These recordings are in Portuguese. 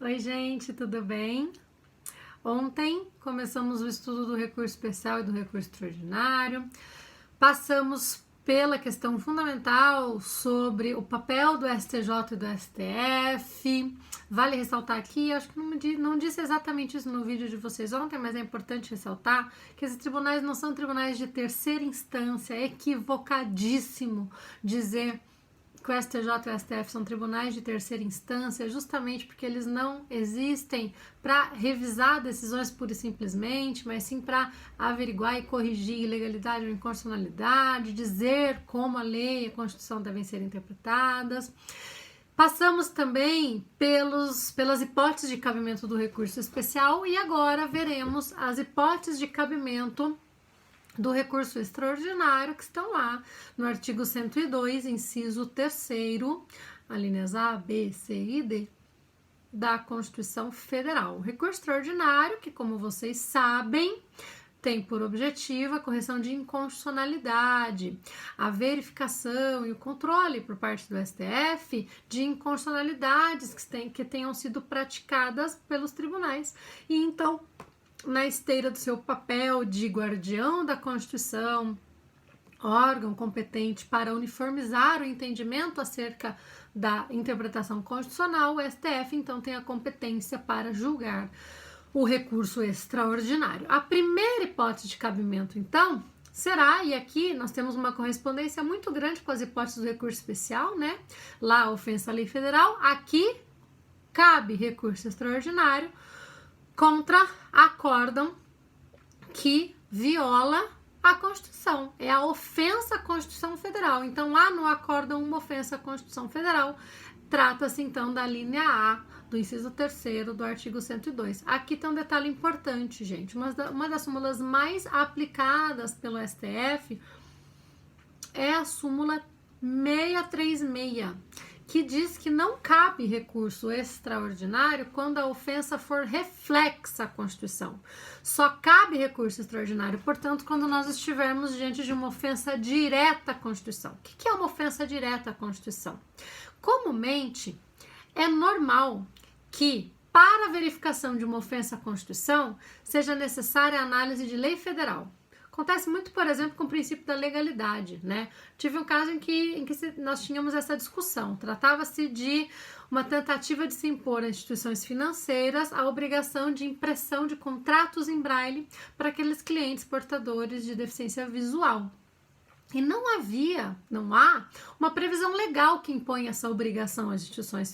Oi, gente, tudo bem? Ontem começamos o estudo do recurso especial e do recurso extraordinário. Passamos pela questão fundamental sobre o papel do STJ e do STF. Vale ressaltar aqui, acho que não disse exatamente isso no vídeo de vocês ontem, mas é importante ressaltar que esses tribunais não são tribunais de terceira instância. É equivocadíssimo dizer que o STJ e o STF são tribunais de terceira instância, justamente porque eles não existem para revisar decisões pura e simplesmente, mas sim para averiguar e corrigir ilegalidade ou inconstitucionalidade, dizer como a lei e a Constituição devem ser interpretadas. Passamos também pelas hipóteses de cabimento do recurso especial e agora veremos as hipóteses de cabimento do recurso extraordinário que estão lá no artigo 102, inciso 3º, alíneas A, B, C e D da Constituição Federal. O recurso extraordinário, que como vocês sabem, tem por objetivo a correção de inconstitucionalidade, a verificação e o controle por parte do STF de inconstitucionalidades que tenham sido praticadas pelos tribunais. E então, na esteira do seu papel de guardião da Constituição, órgão competente para uniformizar o entendimento acerca da interpretação constitucional, o STF então tem a competência para julgar o recurso extraordinário. A primeira hipótese de cabimento, então, será, e aqui nós temos uma correspondência muito grande com as hipóteses do recurso especial, né? Lá a ofensa à lei federal, aqui cabe recurso extraordinário contra acórdão que viola a Constituição. É a ofensa à Constituição Federal. Então, lá no acórdão, uma ofensa à Constituição Federal, trata-se então da linha A do inciso 3º do artigo 102. Aqui tem um detalhe importante, gente. Uma das súmulas mais aplicadas pelo STF é a súmula 636, que diz que não cabe recurso extraordinário quando a ofensa for reflexa à Constituição. Só cabe recurso extraordinário, portanto, quando nós estivermos diante de uma ofensa direta à Constituição. O que é uma ofensa direta à Constituição? Comumente, é normal que, para a verificação de uma ofensa à Constituição, seja necessária a análise de lei federal. Acontece muito, por exemplo, com o princípio da legalidade, né? Tive um caso em que nós tínhamos essa discussão. Tratava-se de uma tentativa de se impor a instituições financeiras a obrigação de impressão de contratos em braille para aqueles clientes portadores de deficiência visual. E não há uma previsão legal que impõe essa obrigação às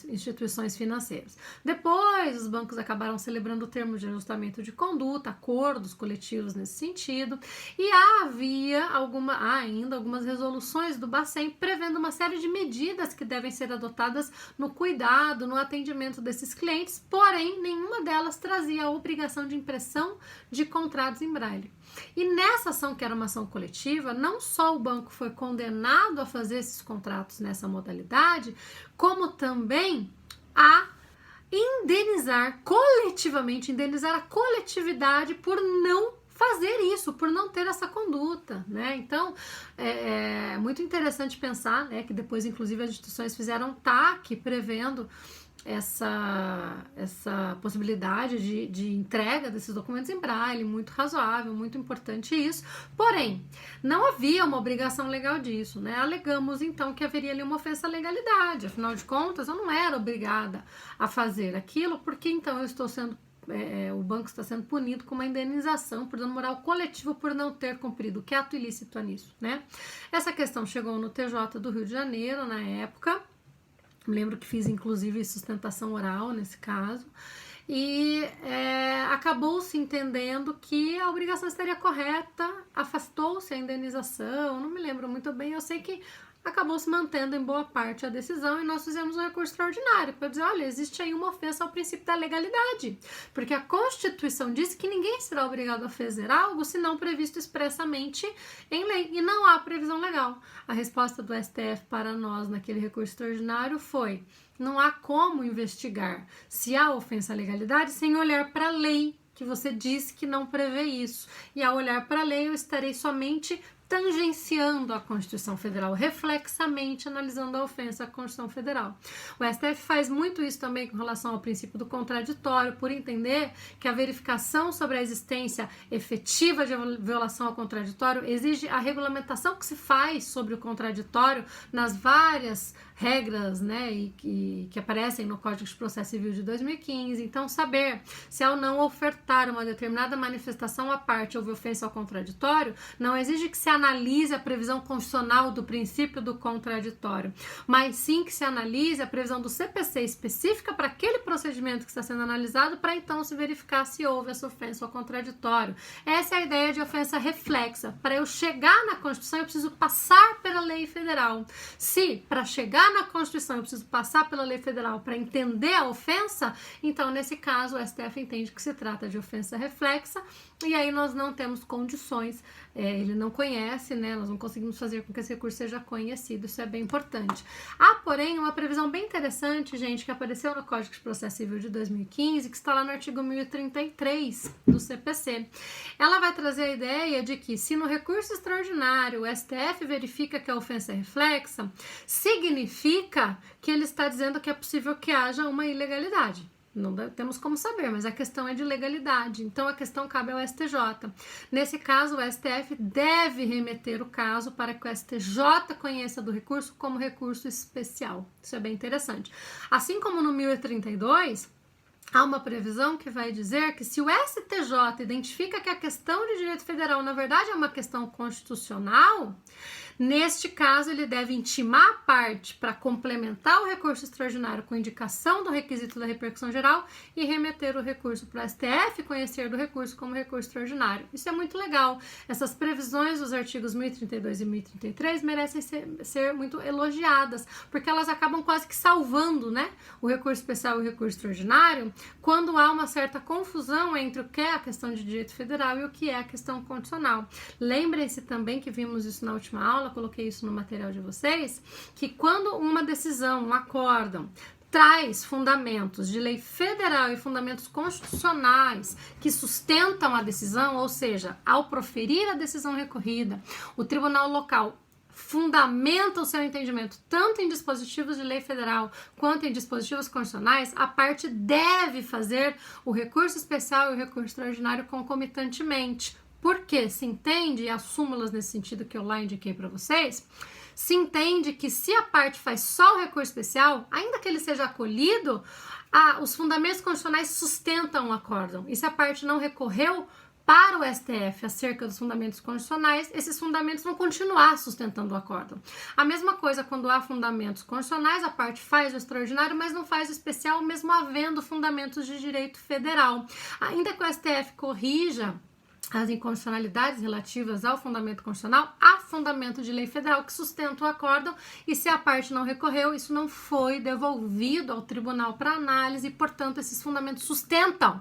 instituições financeiras. Depois, os bancos acabaram celebrando termos de ajustamento de conduta, acordos coletivos nesse sentido, e havia ainda algumas resoluções do Bacen prevendo uma série de medidas que devem ser adotadas no cuidado, no atendimento desses clientes, porém, nenhuma delas trazia a obrigação de impressão de contratos em braille. E nessa ação, que era uma ação coletiva, não só o banco foi condenado a fazer esses contratos nessa modalidade, como também a indenizar a coletividade por não fazer isso, por não ter essa conduta, né? Então, é muito interessante pensar, né, que depois, inclusive, as instituições fizeram TAC prevendo essa possibilidade de entrega desses documentos em braille, muito razoável, muito importante isso, porém, não havia uma obrigação legal disso, né? Alegamos, então, que haveria ali uma ofensa à legalidade, afinal de contas, eu não era obrigada a fazer aquilo, porque então eu estou sendo o banco está sendo punido com uma indenização por dano moral coletivo por não ter cumprido. Que ato ilícito é nisso, né? Essa questão chegou no TJ do Rio de Janeiro, na época. Lembro que fiz, inclusive, sustentação oral nesse caso. E acabou-se entendendo que a obrigação estaria correta, afastou-se a indenização, não me lembro muito bem, eu sei que acabou se mantendo em boa parte a decisão e nós fizemos um recurso extraordinário para dizer, olha, existe aí uma ofensa ao princípio da legalidade, porque a Constituição diz que ninguém será obrigado a fazer algo se não previsto expressamente em lei, e não há previsão legal. A resposta do STF para nós naquele recurso extraordinário foi, não há como investigar se há ofensa à legalidade sem olhar para a lei, que você disse que não prevê isso, e ao olhar para a lei eu estarei somente tangenciando a Constituição Federal, reflexamente analisando a ofensa à Constituição Federal. O STF faz muito isso também com relação ao princípio do contraditório, por entender que a verificação sobre a existência efetiva de violação ao contraditório exige a regulamentação que se faz sobre o contraditório nas várias regras, né, e que aparecem no Código de Processo Civil de 2015. Então, saber se ao não ofertar uma determinada manifestação à parte houve ofensa ao contraditório, não exige que se analise a previsão constitucional do princípio do contraditório, mas sim que se analise a previsão do CPC específica para aquele procedimento que está sendo analisado, para então se verificar se houve essa ofensa ao contraditório. Essa é a ideia de ofensa reflexa. Para eu chegar na Constituição, eu preciso passar pela lei federal. Se, para chegar na Constituição, eu preciso passar pela lei federal para entender a ofensa, então, nesse caso, o STF entende que se trata de ofensa reflexa, e aí nós não temos condições, ele não conhece, né? Nós não conseguimos fazer com que esse recurso seja conhecido, isso é bem importante. Há, porém, uma previsão bem interessante, gente, que apareceu no Código de Processo Civil de 2015, que está lá no artigo 1033 do CPC. Ela vai trazer a ideia de que, se no recurso extraordinário o STF verifica que a ofensa é reflexa, significa que ele está dizendo que é possível que haja uma ilegalidade. Não temos como saber, mas a questão é de legalidade, então a questão cabe ao STJ. Nesse caso, o STF deve remeter o caso para que o STJ conheça do recurso como recurso especial. Isso é bem interessante. Assim como no 1032, há uma previsão que vai dizer que se o STJ identifica que a questão de direito federal, na verdade, é uma questão constitucional, neste caso, ele deve intimar a parte para complementar o recurso extraordinário com indicação do requisito da repercussão geral e remeter o recurso para o STF conhecer do recurso como recurso extraordinário. Isso é muito legal. Essas previsões dos artigos 1032 e 1033 merecem ser muito elogiadas, porque elas acabam quase que salvando, né, o recurso especial e o recurso extraordinário quando há uma certa confusão entre o que é a questão de direito federal e o que é a questão constitucional. Lembrem-se também que vimos isso na última aula, coloquei isso no material de vocês, que quando uma decisão, um acórdão, traz fundamentos de lei federal e fundamentos constitucionais que sustentam a decisão, ou seja, ao proferir a decisão recorrida, o tribunal local fundamenta o seu entendimento tanto em dispositivos de lei federal quanto em dispositivos constitucionais, a parte deve fazer o recurso especial e o recurso extraordinário concomitantemente. Porque se entende, e as súmulas nesse sentido que eu lá indiquei para vocês, se entende que se a parte faz só o recurso especial, ainda que ele seja acolhido, os fundamentos constitucionais sustentam o acórdão. E se a parte não recorreu para o STF acerca dos fundamentos constitucionais, esses fundamentos vão continuar sustentando o acórdão. A mesma coisa quando há fundamentos constitucionais, a parte faz o extraordinário, mas não faz o especial, mesmo havendo fundamentos de direito federal. Ainda que o STF corrija as inconstitucionalidades relativas ao fundamento constitucional, há fundamento de lei federal que sustenta o acórdão, e se a parte não recorreu, isso não foi devolvido ao tribunal para análise e, portanto, esses fundamentos sustentam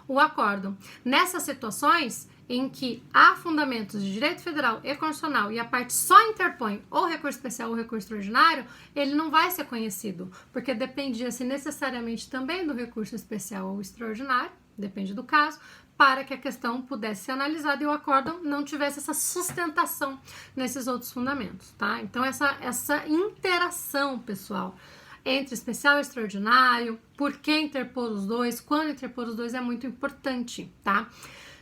o acórdão. Nessas situações em que há fundamentos de direito federal e constitucional e a parte só interpõe ou recurso especial ou recurso extraordinário, ele não vai ser conhecido, porque dependia-se necessariamente também do recurso especial ou extraordinário, depende do caso, para que a questão pudesse ser analisada e o acórdão não tivesse essa sustentação nesses outros fundamentos, tá? Então, essa interação, pessoal, entre especial e extraordinário, por que interpor os dois, quando interpor os dois é muito importante, tá?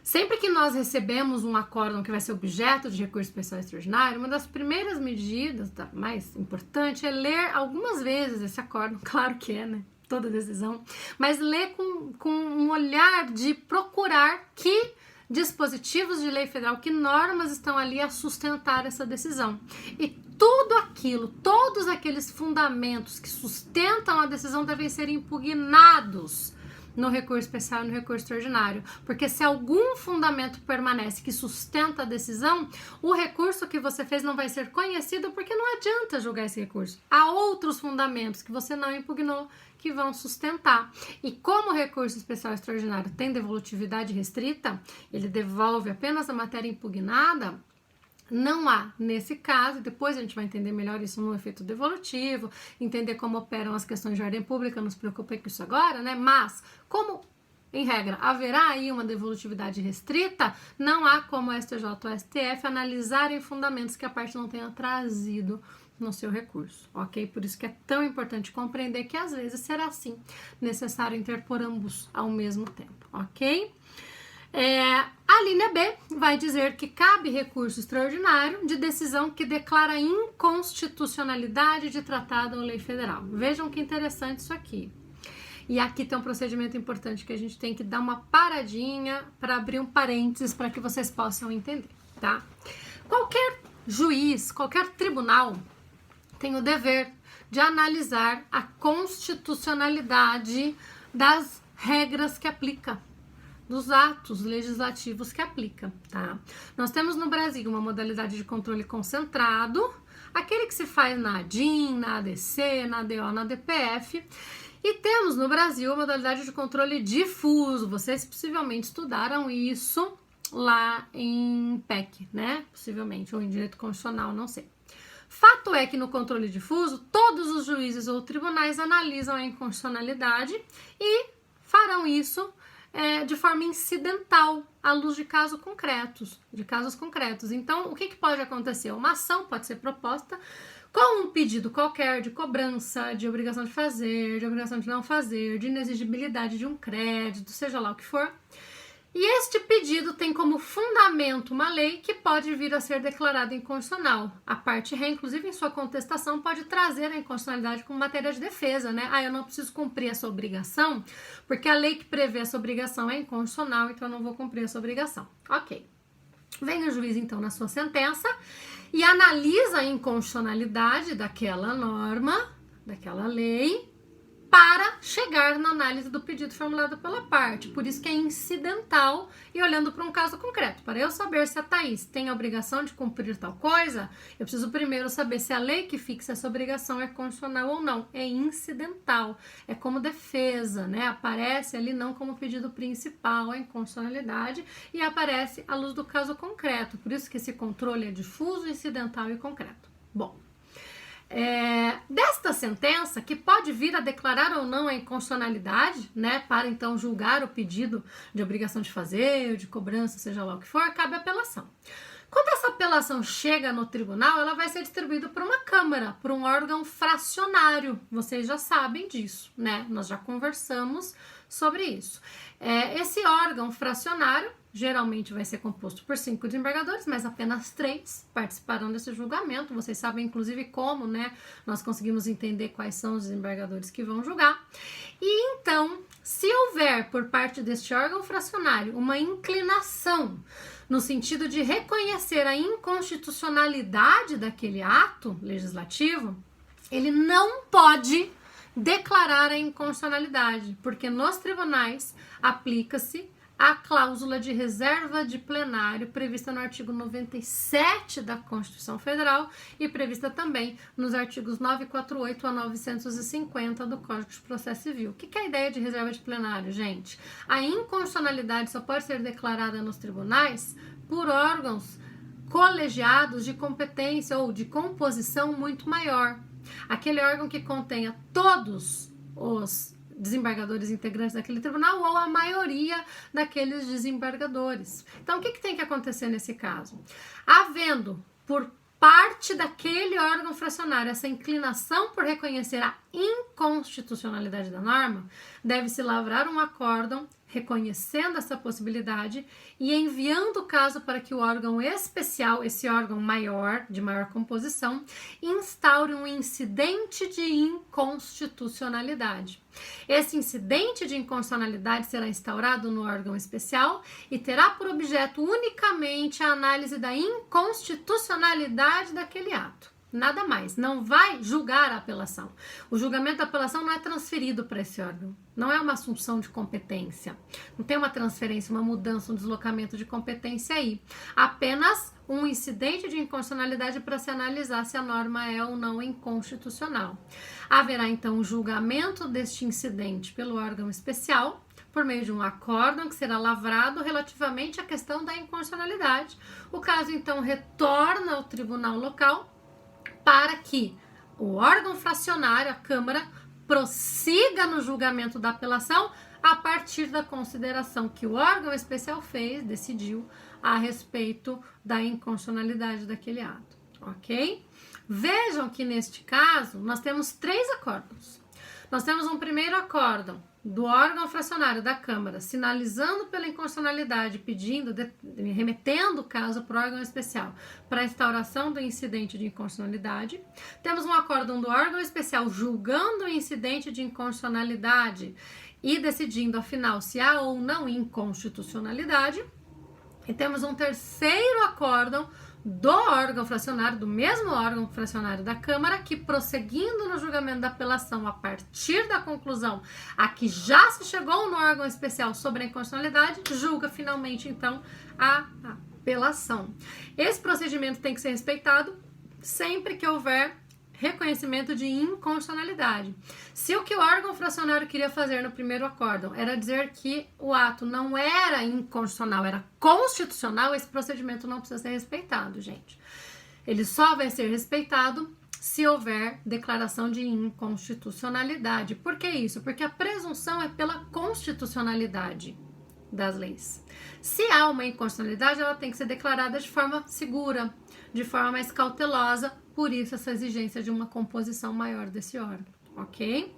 Sempre que nós recebemos um acórdão que vai ser objeto de recurso especial e extraordinário, uma das primeiras medidas, tá, mais importante, é ler algumas vezes esse acórdão, claro que é, né? Toda decisão, mas ler com um olhar de procurar que dispositivos de lei federal, que normas estão ali a sustentar essa decisão. E tudo aquilo, todos aqueles fundamentos que sustentam a decisão devem ser impugnados no recurso especial e no recurso extraordinário, porque se algum fundamento permanece que sustenta a decisão, o recurso que você fez não vai ser conhecido, porque não adianta julgar esse recurso. Há outros fundamentos que você não impugnou que vão sustentar. E como o recurso especial e extraordinário tem devolutividade restrita, ele devolve apenas a matéria impugnada, não há, nesse caso, depois a gente vai entender melhor isso no efeito devolutivo, entender como operam as questões de ordem pública, não se preocupe com isso agora, né? Mas, como em regra, haverá aí uma devolutividade restrita, não há como o STJ ou o STF analisarem fundamentos que a parte não tenha trazido no seu recurso, ok? Por isso que é tão importante compreender que às vezes será sim necessário interpor ambos ao mesmo tempo, ok? A linha B vai dizer que cabe recurso extraordinário de decisão que declara inconstitucionalidade de tratado ou lei federal. Vejam que interessante isso aqui. E aqui tem um procedimento importante que a gente tem que dar uma paradinha para abrir um parênteses para que vocês possam entender, tá? Qualquer juiz, qualquer tribunal tem o dever de analisar a constitucionalidade das regras que aplica, dos atos legislativos que aplica, tá? Nós temos no Brasil uma modalidade de controle concentrado, aquele que se faz na ADIM, na ADC, na ADO, na DPF, e temos no Brasil a modalidade de controle difuso. Vocês possivelmente estudaram isso lá em PEC, né? Possivelmente, ou em Direito Constitucional, não sei. Fato é que no controle difuso, todos os juízes ou tribunais analisam a inconstitucionalidade e farão isso de forma incidental, à luz de casos concretos. Então, o que pode acontecer? Uma ação pode ser proposta com um pedido qualquer de cobrança, de obrigação de fazer, de obrigação de não fazer, de inexigibilidade de um crédito, seja lá o que for. E este pedido tem como fundamento uma lei que pode vir a ser declarada inconstitucional. A parte ré, inclusive em sua contestação, pode trazer a inconstitucionalidade como matéria de defesa, né? Eu não preciso cumprir essa obrigação, porque a lei que prevê essa obrigação é inconstitucional, então eu não vou cumprir essa obrigação. Ok. Vem o juiz, então, na sua sentença e analisa a inconstitucionalidade daquela norma, daquela lei, para chegar na análise do pedido formulado pela parte. Por isso que é incidental e olhando para um caso concreto. Para eu saber se a Thaís tem a obrigação de cumprir tal coisa, eu preciso primeiro saber se a lei que fixa essa obrigação é constitucional ou não. É incidental, é como defesa, né? Aparece ali não como pedido principal a inconstitucionalidade e aparece à luz do caso concreto. Por isso que esse controle é difuso, incidental e concreto. Bom, desta sentença, que pode vir a declarar ou não a inconstitucionalidade, né, para então julgar o pedido de obrigação de fazer, de cobrança, seja lá o que for, cabe apelação. Quando essa apelação chega no tribunal, ela vai ser distribuída por uma câmara, por um órgão fracionário. Vocês já sabem disso, né? Nós já conversamos sobre isso. Esse órgão fracionário geralmente vai ser composto por 5 desembargadores, mas apenas 3 participarão desse julgamento. Vocês sabem, inclusive, como, né, nós conseguimos entender quais são os desembargadores que vão julgar. E então, se houver por parte deste órgão fracionário uma inclinação no sentido de reconhecer a inconstitucionalidade daquele ato legislativo, ele não pode declarar a inconstitucionalidade, porque nos tribunais aplica-se a cláusula de reserva de plenário prevista no artigo 97 da Constituição Federal e prevista também nos artigos 948 a 950 do Código de Processo Civil. O que é a ideia de reserva de plenário, gente? A inconstitucionalidade só pode ser declarada nos tribunais por órgãos colegiados de competência ou de composição muito maior. Aquele órgão que contenha todos os desembargadores integrantes daquele tribunal ou a maioria daqueles desembargadores. Então, o que tem que acontecer nesse caso? Havendo por parte daquele órgão fracionário essa inclinação por reconhecer a inconstitucionalidade da norma, deve-se lavrar um acórdão reconhecendo essa possibilidade e enviando o caso para que o órgão especial, esse órgão maior, de maior composição, instaure um incidente de inconstitucionalidade. Esse incidente de inconstitucionalidade será instaurado no órgão especial e terá por objeto unicamente a análise da inconstitucionalidade daquele ato. Nada mais, não vai julgar a apelação. O julgamento da apelação não é transferido para esse órgão, não é uma assunção de competência, não tem uma transferência, uma mudança, um deslocamento de competência aí. Apenas um incidente de inconstitucionalidade para se analisar se a norma é ou não inconstitucional. Haverá então um julgamento deste incidente pelo órgão especial, por meio de um acórdão que será lavrado relativamente à questão da inconstitucionalidade. O caso então retorna ao tribunal local, para que o órgão fracionário, a Câmara, prossiga no julgamento da apelação a partir da consideração que o órgão especial decidiu a respeito da inconstitucionalidade daquele ato, ok? Vejam que neste caso nós temos 3 acórdãos. Nós temos um primeiro acórdão do órgão fracionário da Câmara, sinalizando pela inconstitucionalidade, remetendo o caso para o órgão especial para a instauração do incidente de inconstitucionalidade. Temos um acórdão do órgão especial julgando o incidente de inconstitucionalidade e decidindo, afinal, se há ou não inconstitucionalidade. E temos um terceiro acórdão do órgão fracionário, do mesmo órgão fracionário da Câmara, que, prosseguindo no julgamento da apelação a partir da conclusão a que já se chegou no órgão especial sobre a inconstitucionalidade, julga finalmente, então, a apelação. Esse procedimento tem que ser respeitado sempre que houver reconhecimento de inconstitucionalidade. Se o que o órgão fracionário queria fazer no primeiro acórdão era dizer que o ato não era inconstitucional, era constitucional, esse procedimento não precisa ser respeitado, gente. Ele só vai ser respeitado se houver declaração de inconstitucionalidade. Por que isso? Porque a presunção é pela constitucionalidade das leis. Se há uma inconstitucionalidade, ela tem que ser declarada de forma segura, de forma mais cautelosa, por isso essa exigência de uma composição maior desse órgão, ok?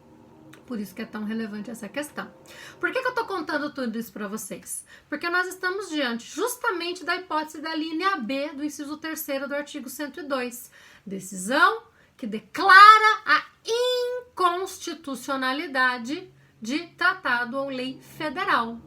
Por isso que é tão relevante essa questão. Por que eu estou contando tudo isso para vocês? Porque nós estamos diante justamente da hipótese da linha B do inciso 3º do artigo 102. Decisão que declara a inconstitucionalidade de tratado ou lei federal.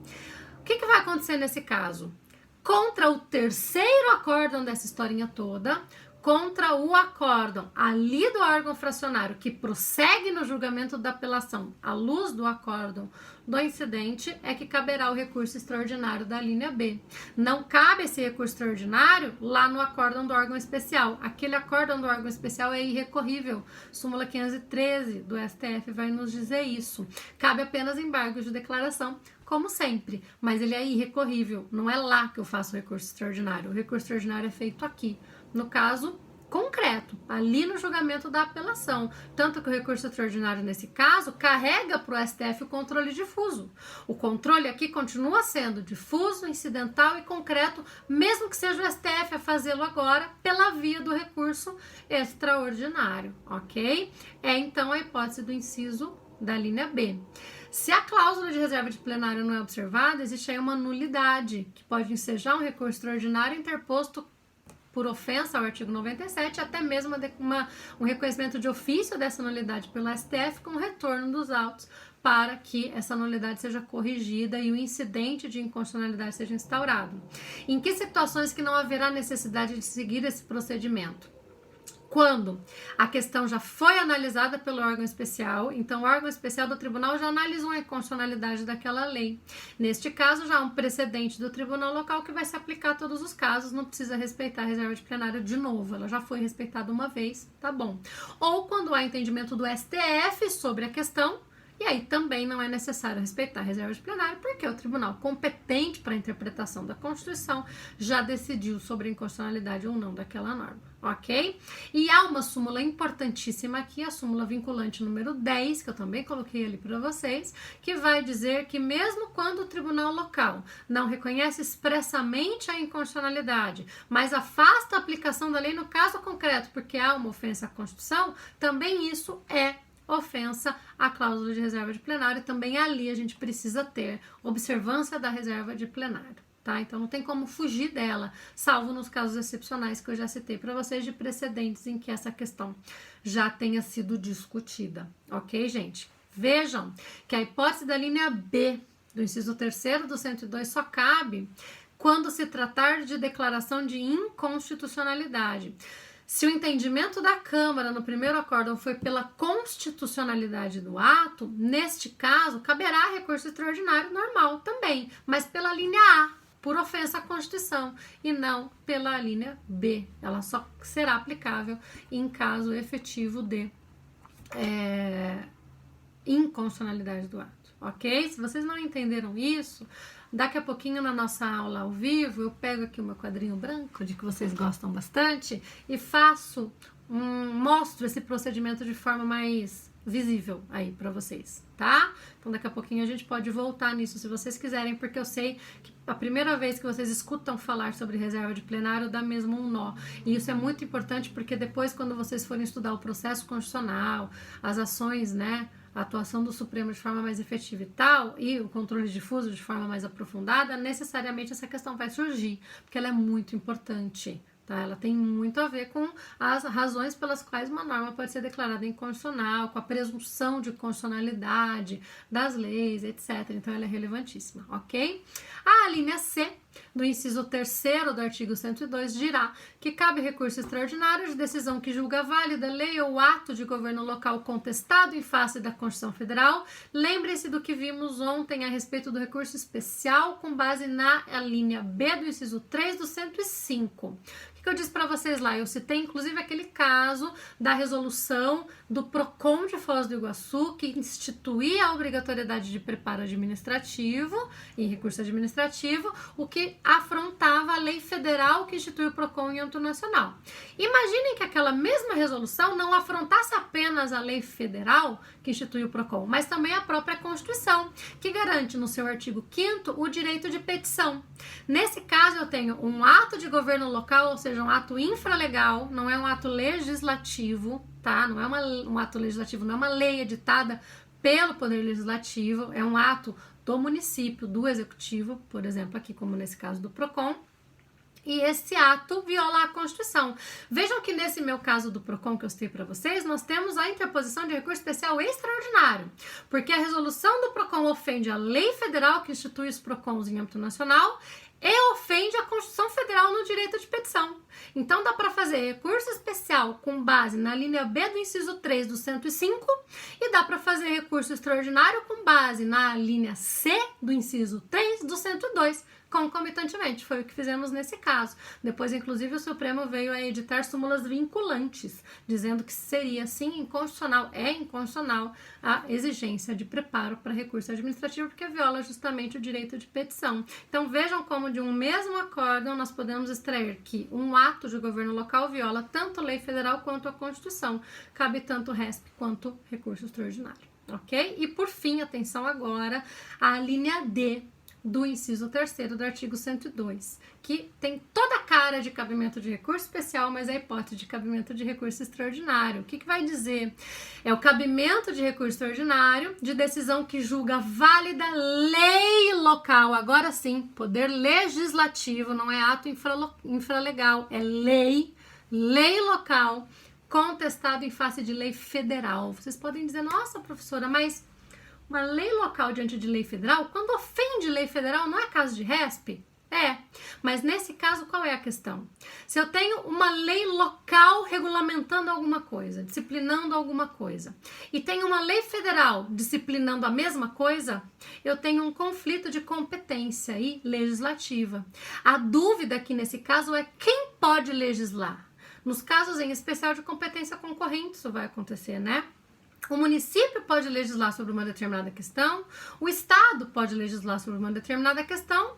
O que vai acontecer nesse caso? Contra o terceiro acórdão dessa historinha toda, contra o acórdão ali do órgão fracionário que prossegue no julgamento da apelação à luz do acórdão do incidente, é que caberá o recurso extraordinário da linha B. Não cabe esse recurso extraordinário lá no acórdão do órgão especial. Aquele acórdão do órgão especial é irrecorrível. Súmula 513 do STF vai nos dizer isso. Cabe apenas embargo de declaração, como sempre, mas ele é irrecorrível. Não é lá que eu faço o recurso extraordinário. O recurso extraordinário é feito aqui. No caso concreto, ali no julgamento da apelação. Tanto que o recurso extraordinário, nesse caso, carrega para o STF o controle difuso. O controle aqui continua sendo difuso, incidental e concreto, mesmo que seja o STF a fazê-lo agora pela via do recurso extraordinário, ok? É então a hipótese do inciso da linha B. Se a cláusula de reserva de plenário não é observada, existe aí uma nulidade, que pode ensejar um recurso extraordinário interposto por ofensa ao artigo 97, até mesmo um reconhecimento de ofício dessa nulidade pelo STF com o retorno dos autos para que essa nulidade seja corrigida e o incidente de inconstitucionalidade seja instaurado. Em que situações que não haverá necessidade de seguir esse procedimento? Quando a questão já foi analisada pelo órgão especial, então o órgão especial do tribunal já analisou a inconstitucionalidade daquela lei. Neste caso, já há um precedente do tribunal local que vai se aplicar a todos os casos, não precisa respeitar a reserva de plenário de novo, ela já foi respeitada uma vez, tá bom. Ou quando há entendimento do STF sobre a questão, e aí também não é necessário respeitar a reserva de plenário, porque o tribunal competente para a interpretação da Constituição já decidiu sobre a inconstitucionalidade ou não daquela norma, ok? E há uma súmula importantíssima aqui, a súmula vinculante número 10, que eu também coloquei ali para vocês, que vai dizer que mesmo quando o tribunal local não reconhece expressamente a inconstitucionalidade, mas afasta a aplicação da lei no caso concreto, porque há uma ofensa à Constituição, também isso é ofensa à cláusula de reserva de plenário, também ali a gente precisa ter observância da reserva de plenário, tá? Então não tem como fugir dela, salvo nos casos excepcionais que eu já citei para vocês de precedentes em que essa questão já tenha sido discutida, ok, gente? Vejam que a hipótese da linha B do inciso 3º do 102 só cabe quando se tratar de declaração de inconstitucionalidade. Se o entendimento da Câmara no primeiro acórdão foi pela constitucionalidade do ato, neste caso, caberá recurso extraordinário normal também, mas pela linha A, por ofensa à Constituição, e não pela linha B. Ela só será aplicável em caso efetivo de inconstitucionalidade do ato, ok? Se vocês não entenderam isso, daqui a pouquinho na nossa aula ao vivo, eu pego aqui o meu quadrinho branco, de que vocês gostam bastante, e mostro esse procedimento de forma mais visível aí para vocês, tá? Então daqui a pouquinho a gente pode voltar nisso se vocês quiserem, porque eu sei que a primeira vez que vocês escutam falar sobre reserva de plenário dá mesmo um nó. E isso é muito importante porque depois, quando vocês forem estudar o processo constitucional, as ações, né, a atuação do Supremo de forma mais efetiva e tal, e o controle difuso de forma mais aprofundada, necessariamente essa questão vai surgir, porque ela é muito importante. Tá? Ela tem muito a ver com as razões pelas quais uma norma pode ser declarada inconstitucional, com a presunção de constitucionalidade das leis, etc. Então, ela é relevantíssima, ok? A linha C do inciso 3º do artigo 102 dirá que cabe recurso extraordinário de decisão que julga válida lei ou ato de governo local contestado em face da Constituição Federal. Lembrem-se do que vimos ontem a respeito do recurso especial com base na linha B do inciso 3 do 105. Que eu disse para vocês lá, eu citei inclusive aquele caso da resolução do PROCON de Foz do Iguaçu, que instituía a obrigatoriedade de preparo administrativo e recurso administrativo, o que afrontava a lei federal que institui o PROCON em âmbito nacional. Imaginem que aquela mesma resolução não afrontasse apenas a lei federal que institui o PROCON, mas também a própria Constituição, que garante no seu artigo 5º o direito de petição. Nesse caso, eu tenho um ato de governo local, ou seja, um ato infralegal, não é um ato legislativo, tá? Não é um ato legislativo, não é uma lei editada pelo Poder Legislativo, é um ato do município, do executivo, por exemplo, aqui como nesse caso do PROCON, e esse ato viola a Constituição. Vejam que nesse meu caso do PROCON que eu citei para vocês, nós temos a interposição de recurso especial extraordinário, porque a resolução do PROCON ofende a lei federal que institui os PROCONs em âmbito nacional e ofende a Constituição Federal no direito de petição. Então dá para fazer recurso especial com base na linha B do inciso 3 do 105 e dá para fazer recurso extraordinário com base na linha C do inciso 3 do 102, concomitantemente. Foi o que fizemos nesse caso. Depois, inclusive, o Supremo veio a editar súmulas vinculantes, dizendo que seria, sim, inconstitucional, é inconstitucional a exigência de preparo para recurso administrativo, porque viola justamente o direito de petição. Então, vejam como de um mesmo acórdão nós podemos extrair que um ato de governo local viola tanto a lei federal quanto a Constituição. Cabe tanto RESP quanto recurso extraordinário, ok? E, por fim, atenção agora à linha D do inciso 3º do artigo 102, que tem toda a cara de cabimento de recurso especial, mas é a hipótese de cabimento de recurso extraordinário. O que vai dizer? É o cabimento de recurso extraordinário de decisão que julga válida lei local. Agora sim, poder legislativo, não é ato infralegal, é lei local, contestado em face de lei federal. Vocês podem dizer, nossa, professora, mas uma lei local diante de lei federal, quando ofende lei federal, não é caso de RESP? É, mas nesse caso, qual é a questão? Se eu tenho uma lei local regulamentando alguma coisa, disciplinando alguma coisa, e tenho uma lei federal disciplinando a mesma coisa, eu tenho um conflito de competência aí legislativa. A dúvida aqui nesse caso é quem pode legislar. Nos casos em especial de competência concorrente, isso vai acontecer, né? O município pode legislar sobre uma determinada questão, o Estado pode legislar sobre uma determinada questão,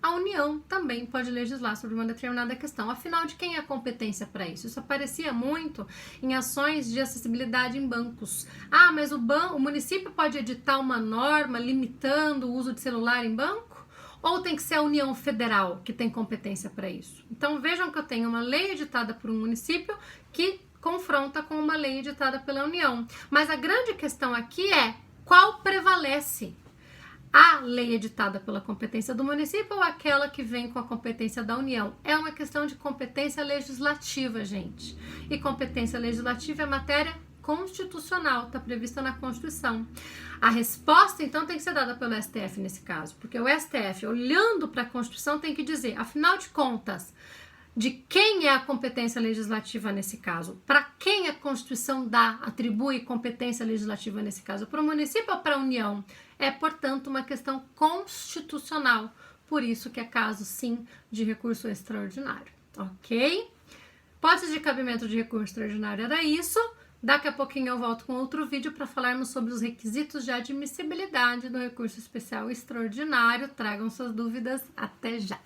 a União também pode legislar sobre uma determinada questão. Afinal, de quem é a competência para isso? Isso aparecia muito em ações de acessibilidade em bancos. Ah, mas o município pode editar uma norma limitando o uso de celular em banco? Ou tem que ser a União Federal que tem competência para isso? Então, vejam que eu tenho uma lei editada por um município que confronta com uma lei editada pela União. Mas a grande questão aqui é qual prevalece? A lei editada pela competência do município ou aquela que vem com a competência da União? É uma questão de competência legislativa, gente. E competência legislativa é matéria constitucional, está prevista na Constituição. A resposta, então, tem que ser dada pelo STF nesse caso, porque o STF, olhando para a Constituição, tem que dizer, afinal de contas, de quem é a competência legislativa nesse caso? Para quem a Constituição atribui competência legislativa nesse caso? Para o município ou para a União? É, portanto, uma questão constitucional. Por isso que é caso, sim, de recurso extraordinário. Ok? Hipótese de cabimento de recurso extraordinário era isso. Daqui a pouquinho eu volto com outro vídeo para falarmos sobre os requisitos de admissibilidade do recurso especial extraordinário. Tragam suas dúvidas. Até já!